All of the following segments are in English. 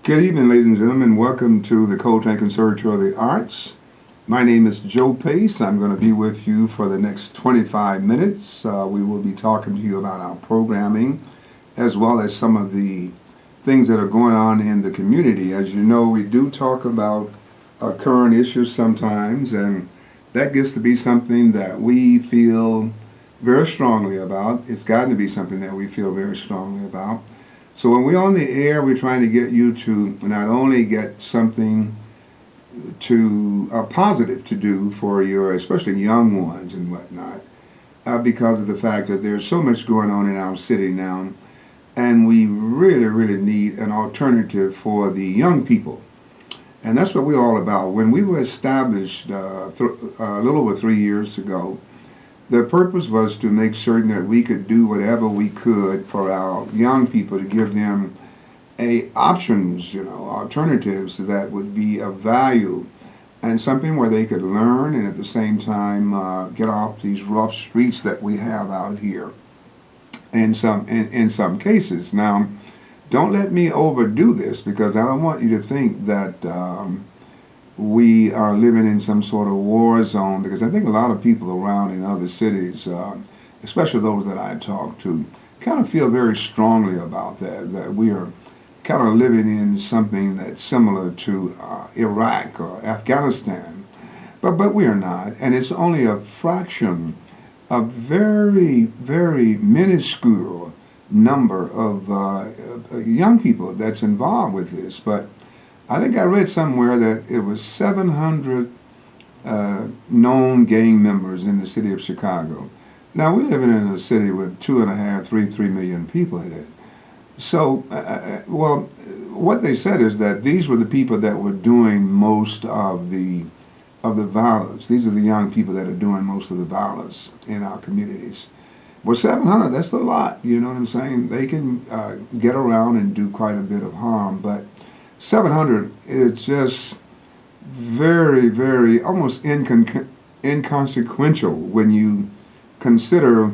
Good evening, ladies and gentlemen. Welcome to the Coltrane Conservatory of the Arts. My name is Joe Pace. I'm going to be with you for the next 25 minutes. We will be talking to you about our programming as well as some of the things that are going on in the community. As you know, we do talk about current issues sometimes, and that gets to be something that we feel very strongly about. It's gotten to be something that we feel very strongly about. So when we're on the air, we're trying to get you to not only get something to positive to do for your, especially young ones and whatnot, because of the fact that there's so much going on in our city now, and we really, really need an alternative for the young people. And that's what we're all about. When we were established a little over 3 years ago, the purpose was to make certain that we could do whatever we could for our young people to give them options, alternatives that would be of value and something where they could learn and at the same time get off these rough streets that we have out here in some cases. Now, don't let me overdo this because I don't want you to think that we are living in some sort of war zone, because I think a lot of people around in other cities, especially those that I talk to, kind of feel very strongly about that we are kind of living in something that's similar to Iraq or Afghanistan, but we are not, and it's only a fraction, a very, very minuscule number of young people that's involved with this. But I think I read somewhere that it was 700 known gang members in the city of Chicago. Now, we're living in a city with 2.5, 3 million people in it. So, well, what they said is that these were the people that were doing most of the violence. These are the young people that are doing most of the violence in our communities. Well, 700, that's a lot, you know what I'm saying? They can get around and do quite a bit of harm, but 700 is just very, very, almost inconsequential when you consider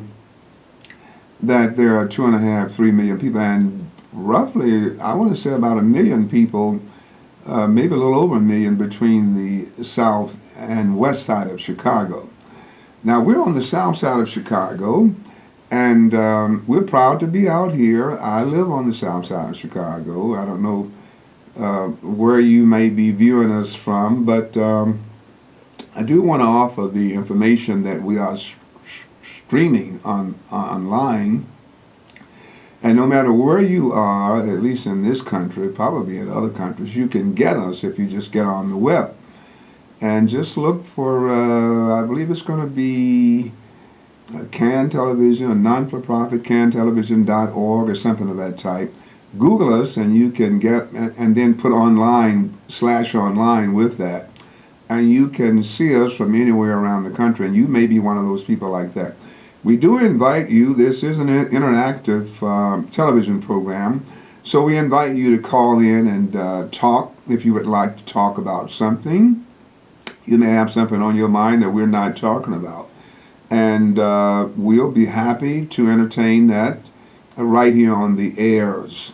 that there are 2.5, 3 million people, and roughly, I want to say about 1 million people, maybe a little over 1 million between the south and west side of Chicago. Now, we're on the south side of Chicago, and we're proud to be out here. I live on the south side of Chicago. I don't know where you may be viewing us from, but I do want to offer the information that we are streaming online. And no matter where you are, at least in this country, probably in other countries, you can get us if you just get on the web. And just look for, I believe it's going to be Can Television, a non-for-profit, cantelevision.org or something of that type. Google us and you can get, and then put online/online with that. And you can see us from anywhere around the country, and you may be one of those people like that. We do invite you. This is an interactive television program, so we invite you to call in and talk if you would like to talk about something. You may have something on your mind that we're not talking about, and we'll be happy to entertain that right here on the airs.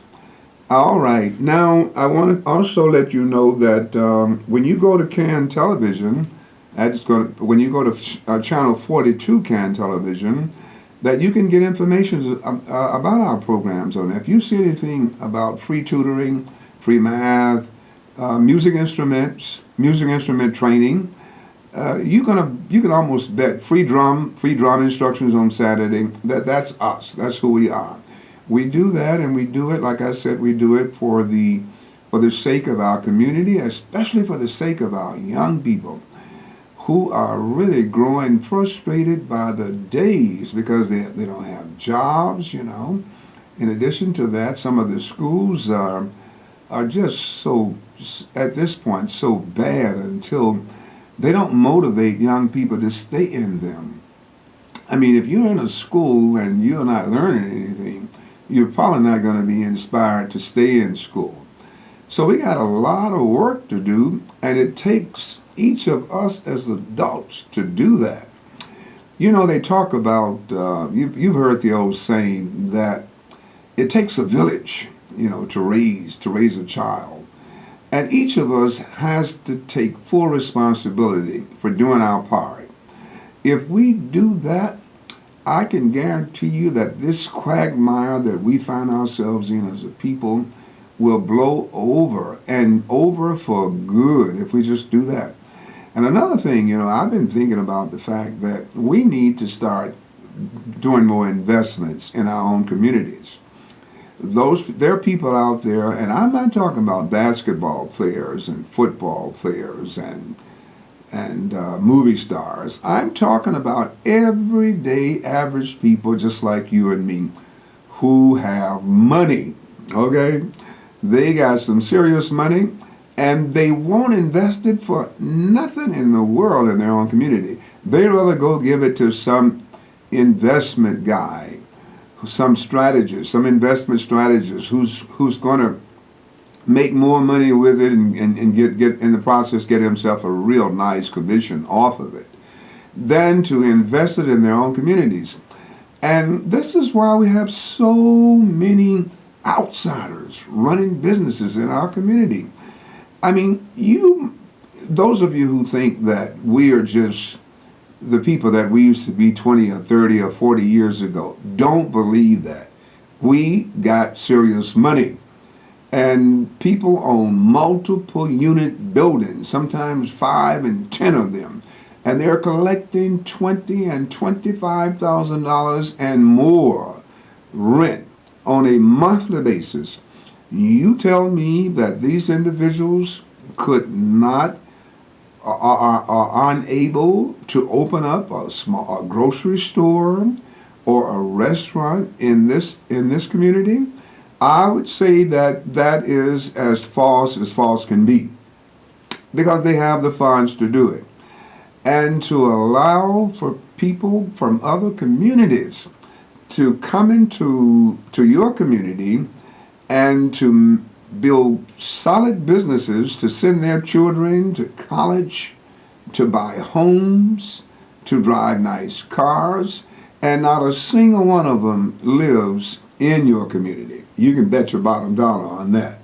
All right. Now, I want to also let you know that when you go to Can Television, when you go to channel 42 Can Television, that you can get information about our programs on it. If you see anything about free tutoring, free math, music instrument training, you can almost bet free drum instructions on Saturday. That's us. That's who we are. We do that, and we do it, like I said, we do it for the sake of our community, especially for the sake of our young people who are really growing frustrated by the days because they don't have jobs, In addition to that, some of the schools are just so, at this point, so bad until they don't motivate young people to stay in them. I mean, if you're in a school and you're not learning anything, you're probably not going to be inspired to stay in school. So we got a lot of work to do, and it takes each of us as adults to do that. They talk about, you've heard the old saying that it takes a village, to raise a child. And each of us has to take full responsibility for doing our part. If we do that, I can guarantee you that this quagmire that we find ourselves in as a people will blow over, and over for good, if we just do that. And another thing, I've been thinking about the fact that we need to start doing more investments in our own communities. There are people out there, and I'm not talking about basketball players and football players and movie stars. I'm talking about everyday average people just like you and me who have money, okay? They got some serious money, and they won't invest it for nothing in the world in their own community. They'd rather go give it to some investment guy, some strategist, some investment strategist who's going to make more money with it and get in the process get himself a real nice commission off of it, than to invest it in their own communities. And this is why we have so many outsiders running businesses in our community. I mean, those of you who think that we are just the people that we used to be 20 or 30 or 40 years ago, don't believe that. We got serious money. And people own multiple unit buildings, sometimes 5 and 10 of them. And they're collecting $20,000 and $25,000 and more rent on a monthly basis. You tell me that these individuals could not, are unable to open up a grocery store or a restaurant in this community? I would say that that is as false can be, because they have the funds to do it. And to allow for people from other communities to come into your community and to build solid businesses, to send their children to college, to buy homes, to drive nice cars, and not a single one of them lives in your community. You can bet your bottom dollar on that.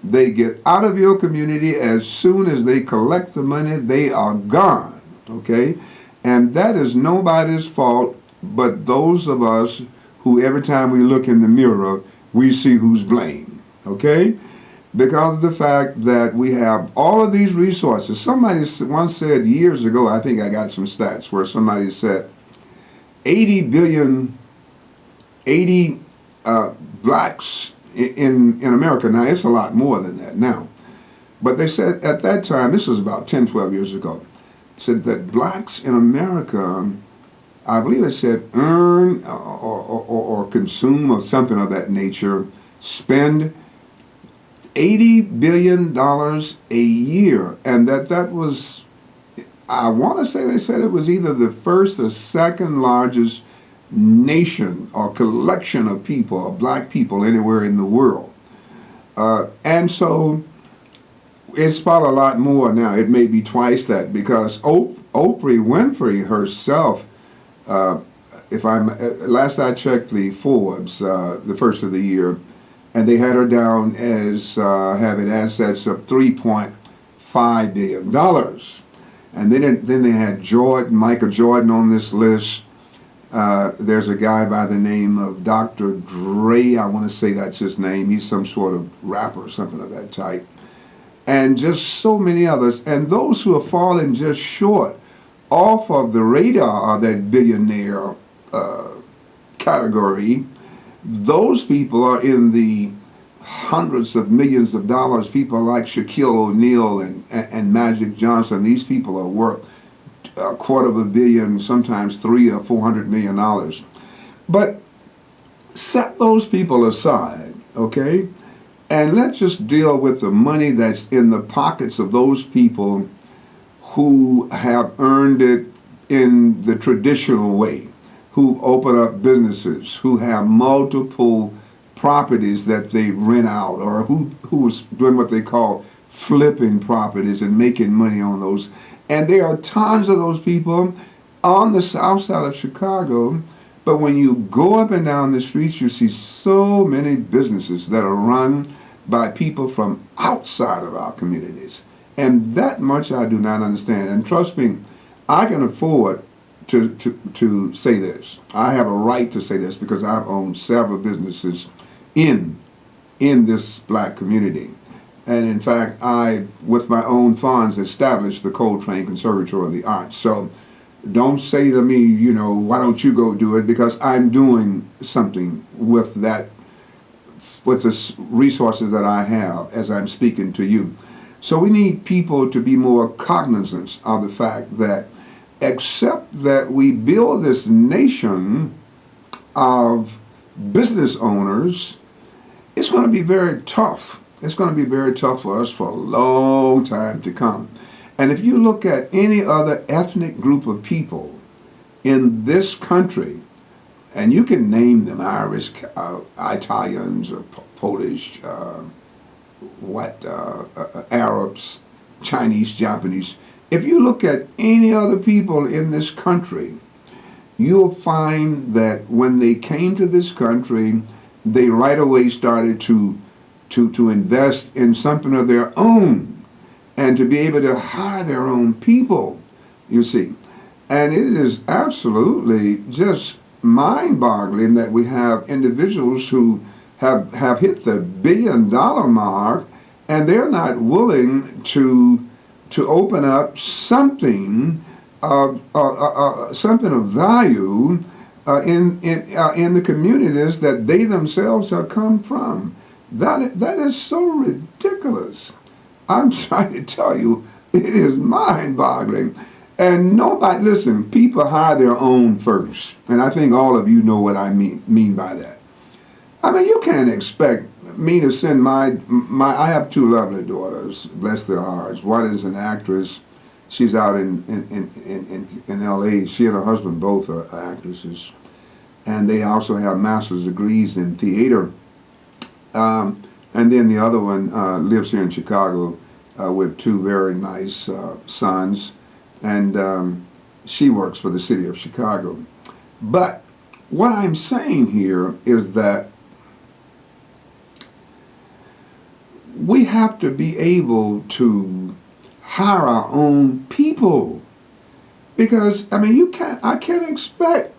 They get out of your community as soon as they collect the money, they are gone, okay? And that is nobody's fault but those of us who every time we look in the mirror, we see who's blamed, okay? Because of the fact that we have all of these resources. Somebody once said years ago, I think I got some stats where somebody said 80 blacks in America. Now, it's a lot more than that now. But they said at that time, this was about 10, 12 years ago, said that blacks in America, I believe it said earn or consume or something of that nature, spend $80 billion a year. And that was, I want to say they said it was either the first or second largest nation or collection of people, of black people anywhere in the world. And so it's probably a lot more now. It may be twice that, because Oprah Winfrey herself, last I checked the Forbes, the first of the year, and they had her down as having assets of $3.5 billion. And then they had Michael Jordan on this list. There's a guy by the name of Dr. Dre, I want to say that's his name. He's some sort of rapper or something of that type. And just so many others. And those who are falling just short off of the radar of that billionaire category, those people are in the hundreds of millions of dollars. People like Shaquille O'Neal and Magic Johnson, these people are worth $250 million, sometimes $300 or $400 million. But set those people aside, okay? And let's just deal with the money that's in the pockets of those people who have earned it in the traditional way, who open up businesses, who have multiple properties that they rent out, or who's doing what they call flipping properties and making money on those. And there are tons of those people on the south side of Chicago. But when you go up and down the streets, you see so many businesses that are run by people from outside of our communities. And that much I do not understand. And trust me, I can afford to say this. I have a right to say this because I've owned several businesses in this black community. And in fact, I, with my own funds, established the Coltrane Conservatory of the Arts. So don't say to me, you know, why don't you go do it? Because I'm doing something with that, with the resources that I have as I'm speaking to you. So we need people to be more cognizant of the fact that except that we build this nation of business owners, it's going to be very tough. It's going to be very tough for us for a long time to come. And if you look at any other ethnic group of people in this country, and you can name them, Irish, Italians, or Polish, Arabs, Chinese, Japanese. If you look at any other people in this country, you'll find that when they came to this country, they right away started to invest in something of their own and to be able to hire their own people, you see. And it is absolutely just mind-boggling that we have individuals who have hit the $1 billion mark, and they're not willing to open up something of value in the communities that they themselves have come from. That is so ridiculous. I'm trying to tell you, it is mind-boggling. And nobody, listen, people hire their own first. And I think all of you know what I mean by that. I mean, you can't expect me to send I have two lovely daughters, bless their hearts. One is an actress. She's out in L.A. She and her husband both are actresses. And they also have master's degrees in theater. And then the other one lives here in Chicago with two very nice sons. And she works for the city of Chicago. But what I'm saying here is that we have to be able to hire our own people, because I mean I can't expect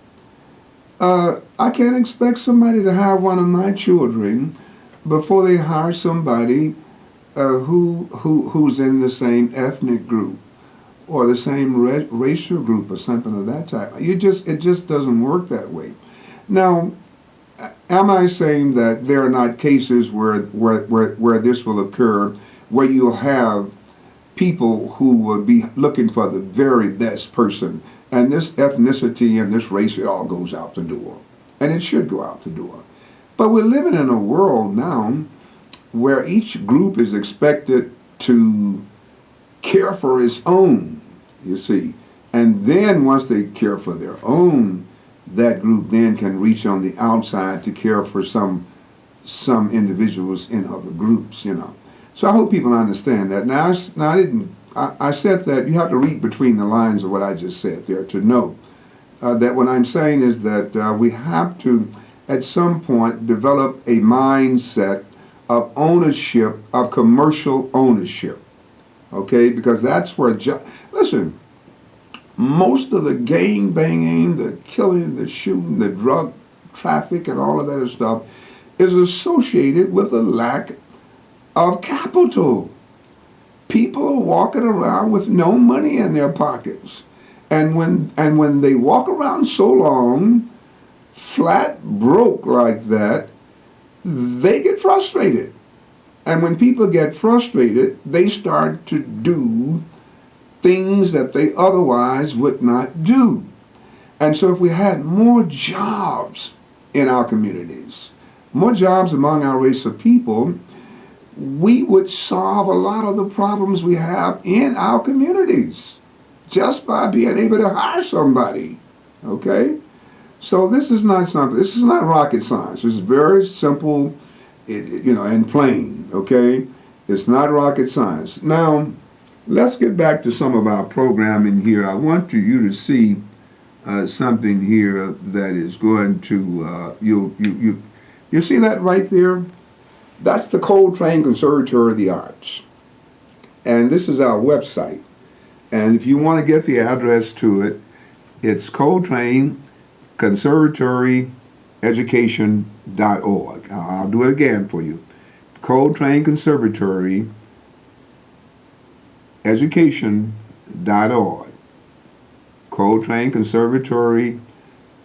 somebody to hire one of my children before they hire somebody who's in the same ethnic group or the same racial group or something of that type. It just doesn't work that way. Now, am I saying that there are not cases where this will occur, where you'll have people who will be looking for the very best person, and this ethnicity and this race, it all goes out the door, and it should go out the door. But we're living in a world now where each group is expected to care for its own, you see, and then once they care for their own, that group then can reach on the outside to care for some individuals in other groups, you know. So I hope people understand that. Now, I said that you have to read between the lines of what I just said there to know that what I'm saying is that we have to, at some point, develop a mindset of ownership, of commercial ownership, okay? Because that's where, listen, most of the gang banging, the killing, the shooting, the drug traffic, and all of that stuff is associated with a lack of capital. People are walking around with no money in their pockets. And when they walk around so long, flat broke like that, they get frustrated. And when people get frustrated, they start to do things that they otherwise would not do. And so if we had more jobs in our communities, more jobs among our race of people, we would solve a lot of the problems we have in our communities just by being able to hire somebody, okay? So this is not rocket science. It's very simple, and plain, okay? It's not rocket science. Now, let's get back to some of our programming here. I want you to see something here that is going to, you see that right there? That's the Coltrane Conservatory of the Arts. And this is our website. And if you want to get the address to it, it's Coltrane Conservatory Education.org. I'll do it again for you. Coltrane Conservatory Education.org. Coltrane Conservatory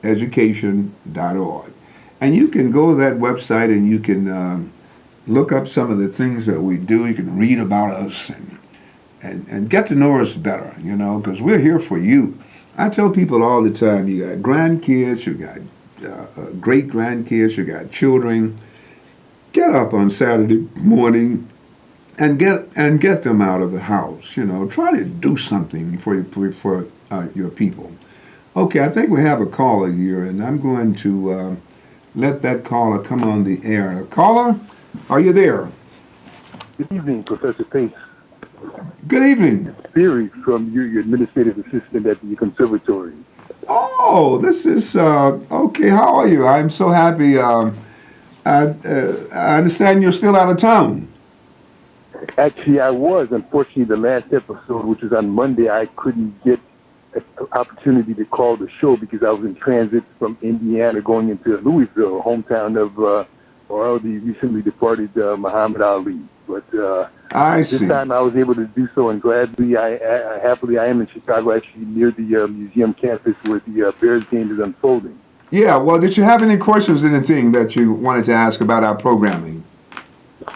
Education.org. And you can go to that website and you can look up some of the things that we do. You can read about us and get to know us better, you know, because we're here for you. I tell people all the time, you got grandkids, you got great grandkids, you got children. Get up on Saturday morning and get them out of the house. You know, try to do something for your people. Okay, I think we have a caller here, and I'm going to let that caller come on the air. Caller, are you there? Good evening, Professor Pace. Good evening. Theory from your administrative assistant at the conservatory. Oh, this is okay. How are you? I'm so happy. I understand you're still out of town. Actually, I was. Unfortunately, the last episode, which was on Monday, I couldn't get an opportunity to call the show because I was in transit from Indiana going into Louisville, hometown of the recently departed Muhammad Ali. But I this see. time I was able to do so, and gladly, happily, I am in Chicago, actually near the museum campus where the Bears game is unfolding. Yeah, well, did you have any questions, anything that you wanted to ask about our programming?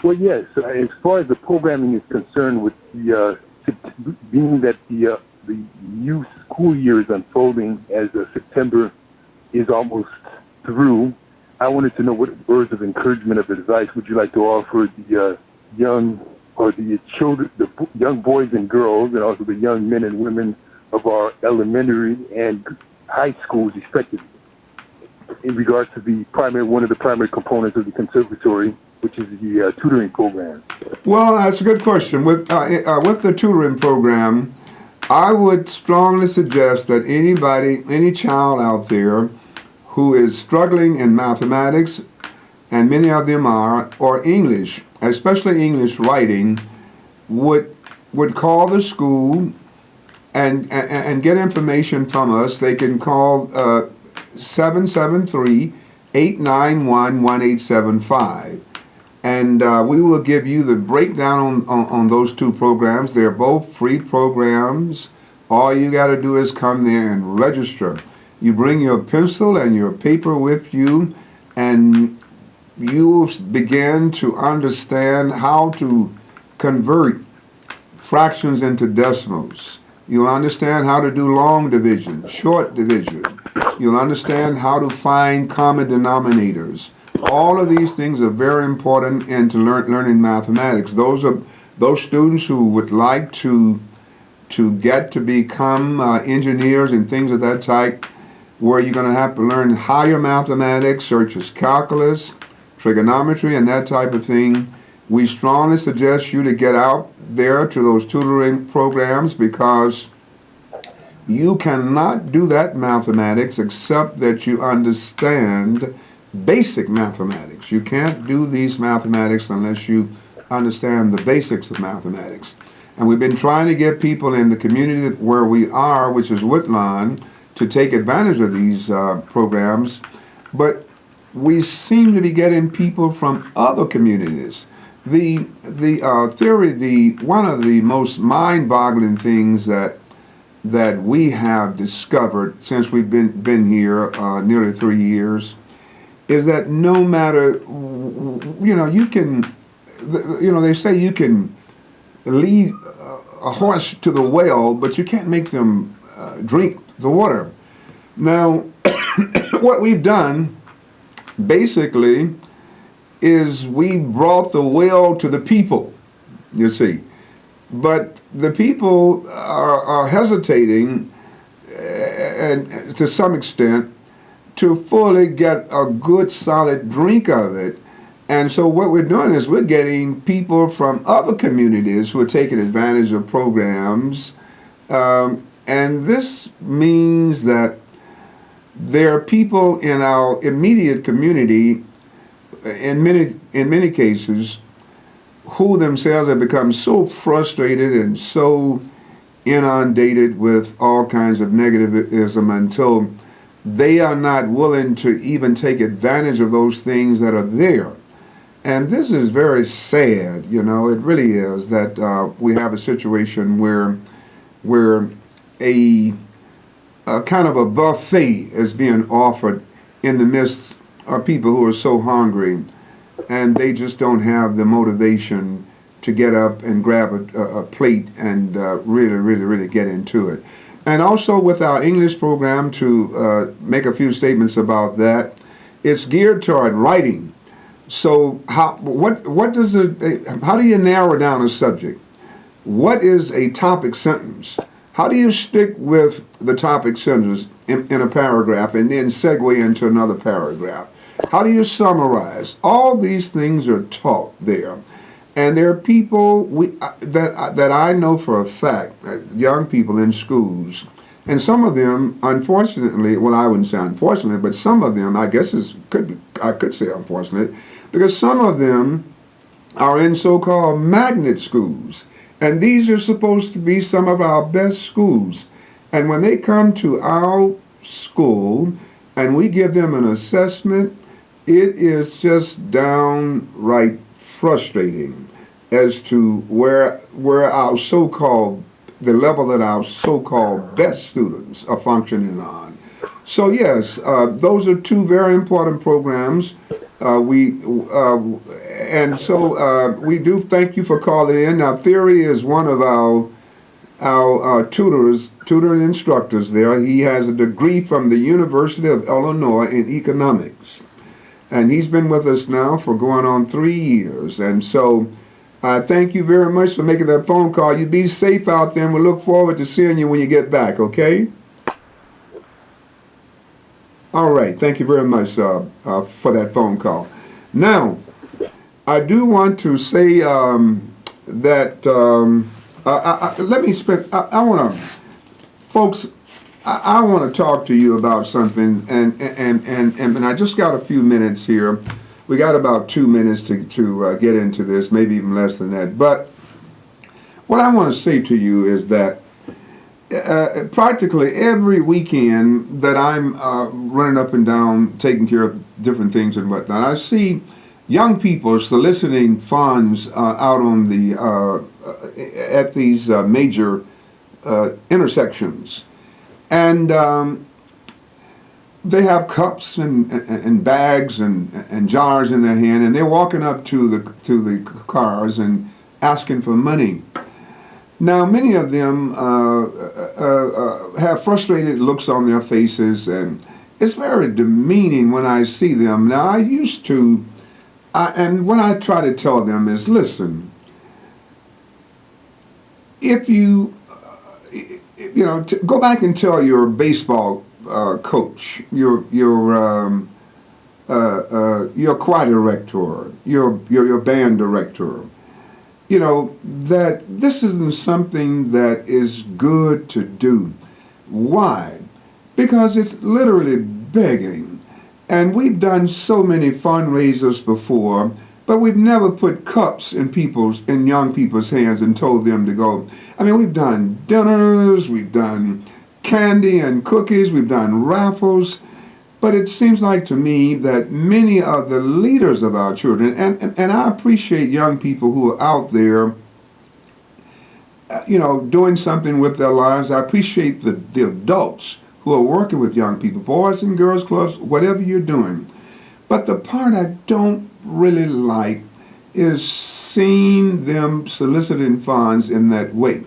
Well, yes. As far as the programming is concerned, with the being that the new school year is unfolding as September is almost through, I wanted to know what words of encouragement of advice would you like to offer the young or the children, the young boys and girls, and also the young men and women of our elementary and high schools, respectively, in regards to one of the primary components of the conservatory, which is the tutoring program? Well, that's a good question. With the tutoring program, I would strongly suggest that any child out there who is struggling in mathematics, and many of them are, or English, especially English writing, would call the school and get information from us. They can call 773-891-1875. And we will give you the breakdown on those two programs. They're both free programs. All you got to do is come there and register. You bring your pencil and your paper with you, and you'll begin to understand how to convert fractions into decimals. You'll understand how to do long division, short division. You'll understand how to find common denominators. All of these things are very important into learning mathematics. Those students who would like to get to become engineers and things of that type, where you're going to have to learn higher mathematics, such as calculus, trigonometry, and that type of thing. We strongly suggest you to get out there to those tutoring programs, because you cannot do that mathematics except that you understand basic mathematics. You can't do these mathematics unless you understand the basics of mathematics. And we've been trying to get people in the community where we are, which is Woodlawn, to take advantage of these programs, but we seem to be getting people from other communities. One of the most mind-boggling things that we have discovered since we've been here nearly 3 years is that no matter, they say you can lead a horse to the well, but you can't make them drink the water. Now, what we've done basically is we brought the well to the people, you see. But the people are hesitating, and to some extent, to fully get a good solid drink of it. And so what we're doing is we're getting people from other communities who are taking advantage of programs. And this means that there are people in our immediate community in many cases, who themselves have become so frustrated and so inundated with all kinds of negativism until they are not willing to even take advantage of those things that are there. And this is very sad, you know, it really is, that we have a situation where a, a kind of a buffet is being offered in the midst of people who are so hungry, and they just don't have the motivation to get up and grab a plate and really get into it. And also with our English program, to make a few statements about that, it's geared toward writing. So what does how do you narrow down a subject? What is a topic sentence? How do you stick with the topic sentence in a paragraph and then segue into another paragraph? How do you summarize? All these things are taught there. And there are people that I know for a fact, young people in schools, and some of them, unfortunately, well, I wouldn't say unfortunately, but some of them, I guess I could say unfortunate, because some of them are in so-called magnet schools. And these are supposed to be some of our best schools. And when they come to our school and we give them an assessment, it is just downright frustrating as to where our so-called, the level that our so-called best students are functioning on. So yes, those are two very important programs. We do thank you for calling in. Now, Theory is one of our tutor instructors there. He has a degree from the University of Illinois in economics, and he's been with us now for going on 3 years. And so, thank you very much for making that phone call. You be safe out there, and we look forward to seeing you when you get back. Okay. All right, thank you very much for that phone call. Now, I do want to say that let me spend. I want to, folks. I want to talk to you about something, and I just got a few minutes here. We got about 2 minutes to get into this, maybe even less than that. But what I want to say to you is that practically every weekend that I'm running up and down, taking care of different things and whatnot, I see young people soliciting funds out on the at these major intersections, and they have cups and bags and jars in their hand, and they're walking up to the cars and asking for money. Now, many of them have frustrated looks on their faces, and it's very demeaning when I see them. Now, I used to, and what I try to tell them is, listen, if you, go back and tell your baseball coach, your choir director, your band director, that this isn't something that is good to do. Why? Because it's literally begging. And we've done so many fundraisers before, but we've never put cups in young people's hands and told them to go. I mean, we've done dinners, we've done candy and cookies, we've done raffles, but it seems like to me that many of the leaders of our children, and I appreciate young people who are out there, doing something with their lives. I appreciate the adults who are working with young people, boys and girls clubs, whatever you're doing. But the part I don't really like is seeing them soliciting funds in that way.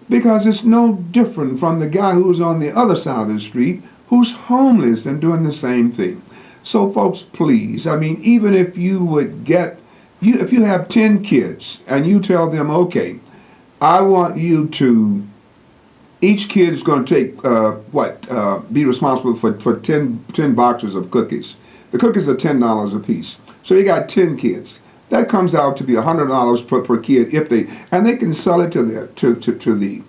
Because it's no different from the guy who's on the other side of the street who's homeless and doing the same thing. So folks, please, I mean, even if you would if you have 10 kids and you tell them, okay, I want you to, each kid is going to take, be responsible for 10 boxes of cookies. The cookies are $10 a piece. So you got 10 kids. That comes out to be $100 per kid and they can sell it to the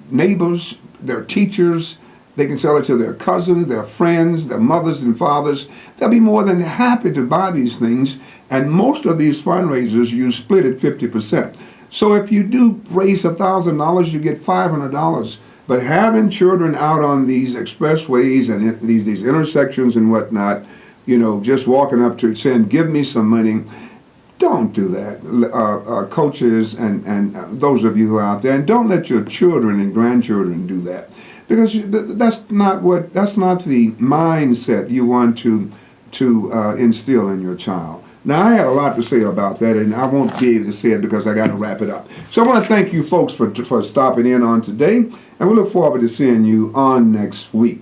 neighbors, their teachers, They can sell it to their cousins, their friends, their mothers and fathers. They'll be more than happy to buy these things. And most of these fundraisers, you split it 50%. So if you do raise $1,000, you get $500. But having children out on these expressways and these intersections and whatnot, you know, just walking up to it saying, give me some money, don't do that. Coaches and those of you who are out there, and don't let your children and grandchildren do that. Because that's not the mindset you want to instill in your child. Now, I had a lot to say about that, and I won't be able to say it because I got to wrap it up. So I want to thank you folks for stopping in on today, and we look forward to seeing you on next week.